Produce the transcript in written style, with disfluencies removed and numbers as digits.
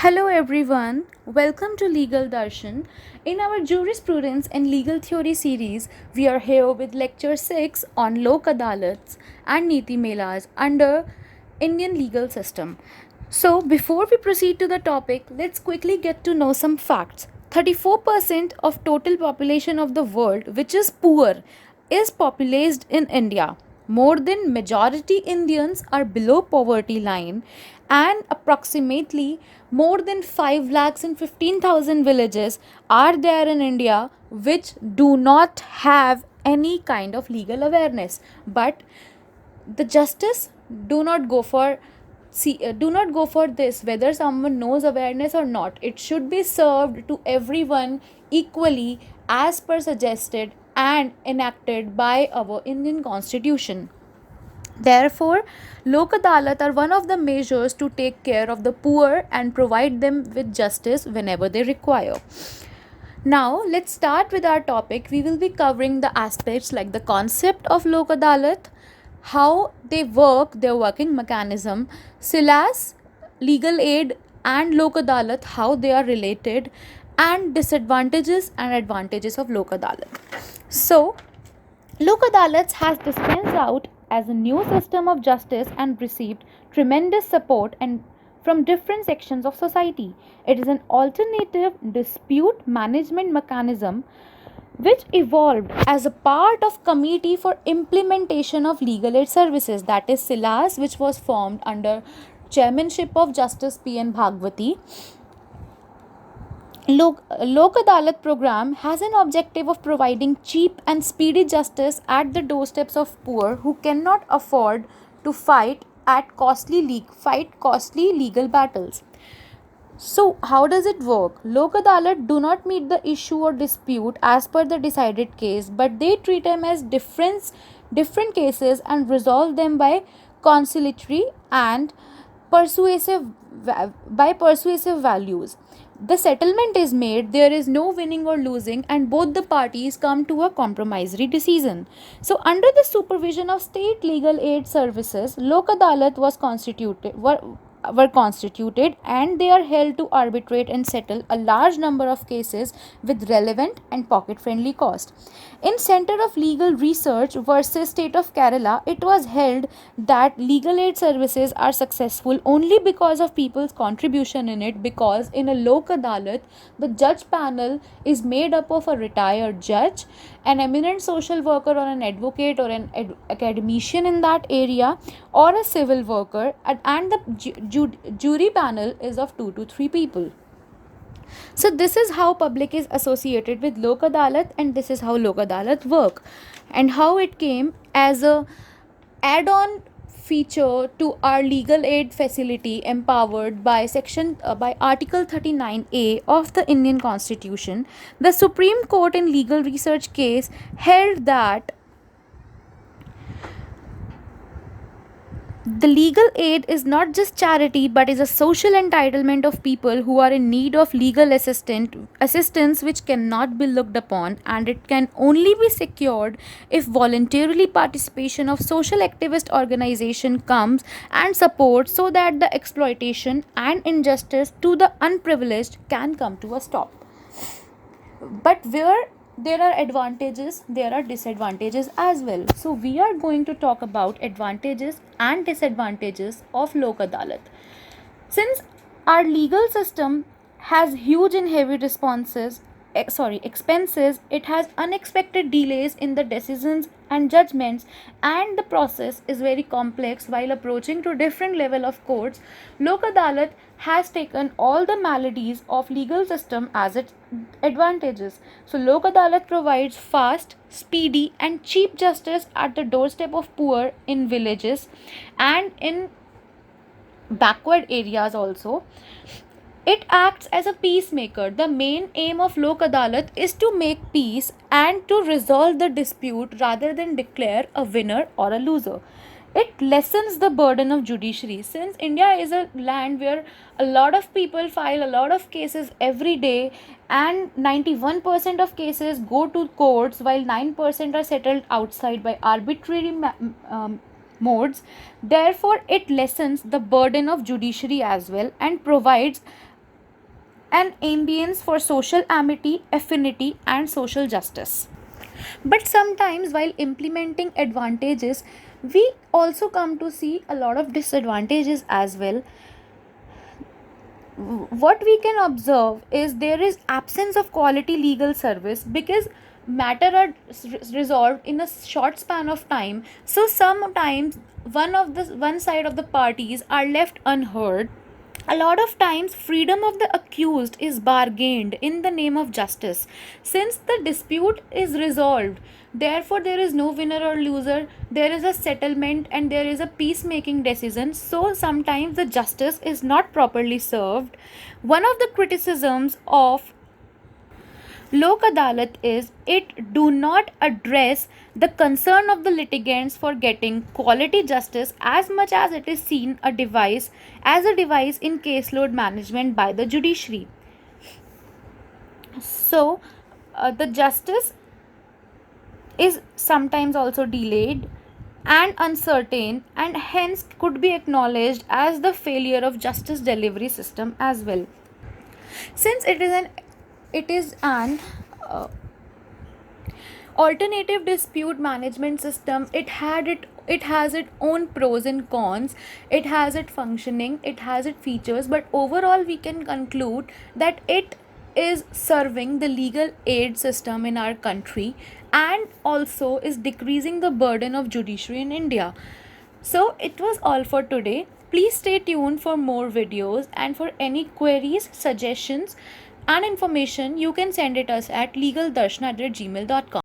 Hello everyone, welcome to Legal Darshan. In our Jurisprudence and Legal Theory series, we are here with lecture 6 on Lok Adalats and NITI MELAS under Indian legal system. So, before we proceed to the topic, let's quickly get to know some facts. 34% of total population of the world, which is poor, is populated in India. More than majority Indians are below poverty line, and approximately more than 5 lakhs and 15,000 villages are there in India which do not have any kind of legal awareness. But the justice do not go for do not go for this whether someone knows awareness or not. It should be served to everyone equally as per suggested and enacted by our Indian constitution. Therefore, Lok Adalat are one of the measures to take care of the poor and provide them with justice whenever they require. Now, let's start with our topic. We will be covering the aspects like the concept of Lok Adalat, how they work, their working mechanism, SILAS, legal aid, and Lok Adalat, how they are related, and disadvantages and advantages of Lok Adalat. So, Lok Adalats has dispensed out as a new system of justice and received tremendous support and from different sections of society. It is an alternative dispute management mechanism which evolved as a part of committee for implementation of legal aid services, that is SILAS, which was formed under chairmanship of Justice P.N. Bhagwati. Lok Adalat program has an objective of providing cheap and speedy justice at the doorsteps of poor who cannot afford to fight costly legal battles. So, how does it work? Lok Adalat do not meet the issue or dispute as per the decided case, but they treat them as different cases and resolve them by conciliatory and persuasive persuasive values. The settlement is made, there is no winning or losing, and both the parties come to a compromissory decision. So, under the supervision of state legal aid services, Lok Adalat were constituted, and they are held to arbitrate and settle a large number of cases with relevant and pocket friendly cost. In Center of Legal Research versus State of Kerala, it was held that legal aid services are successful only because of people's contribution in it, because in a Lok Adalat the judge panel is made up of a retired judge, an eminent social worker or an advocate or an academician in that area, or a civil worker, and the jury panel is of 2 to 3 people. So this is how public is associated with Lok Adalat, and this is how Lok Adalat work, and how it came as a add-on feature to our legal aid facility empowered by article 39A of the Indian Constitution. The Supreme Court in legal research case held that the legal aid is not just charity but is a social entitlement of people who are in need of legal assistance which cannot be looked upon, and it can only be secured if voluntarily participation of social activist organization comes and supports, so that the exploitation and injustice to the unprivileged can come to a stop. But where there are advantages, there are disadvantages as well. So we are going to talk about advantages and disadvantages of Lok Adalat. Since our legal system has huge and heavy expenses, it has unexpected delays in the decisions and judgments, and the process is very complex while approaching to different level of courts. Lok Adalat has taken all the maladies of legal system as its advantages. So Lok Adalat provides fast, speedy and cheap justice at the doorstep of poor in villages and in backward areas also. It acts as a peacemaker. The main aim of Lok Adalat is to make peace and to resolve the dispute rather than declare a winner or a loser. It lessens the burden of judiciary. Since India is a land where a lot of people file a lot of cases every day, and 91% of cases go to courts while 9% are settled outside by arbitrary modes. Therefore, it lessens the burden of judiciary as well and provides an ambience for social amity, affinity, and social justice. But sometimes, while implementing advantages, we also come to see a lot of disadvantages as well. What we can observe is there is absence of quality legal service because matter are resolved in a short span of time, so sometimes one side of the parties are left unheard. A lot of times freedom of the accused is bargained in the name of justice. Since the dispute is resolved, therefore there is no winner or loser, there is a settlement and there is a peacemaking decision, so sometimes the justice is not properly served. One of the criticisms of Lok Adalat is it do not address the concern of the litigants for getting quality justice as much as it is seen as a device in caseload management by the judiciary. So the justice is sometimes also delayed and uncertain and hence could be acknowledged as the failure of justice delivery system as well. Since it is an uh, alternative dispute management system, it has its own pros and cons, it has its functioning, it has its features, but overall we can conclude that it is serving the legal aid system in our country and also is decreasing the burden of judiciary in India. So it was all for today. Please stay tuned for more videos, and for any queries, suggestions and information you can send it us at legaldarshan@gmail.com.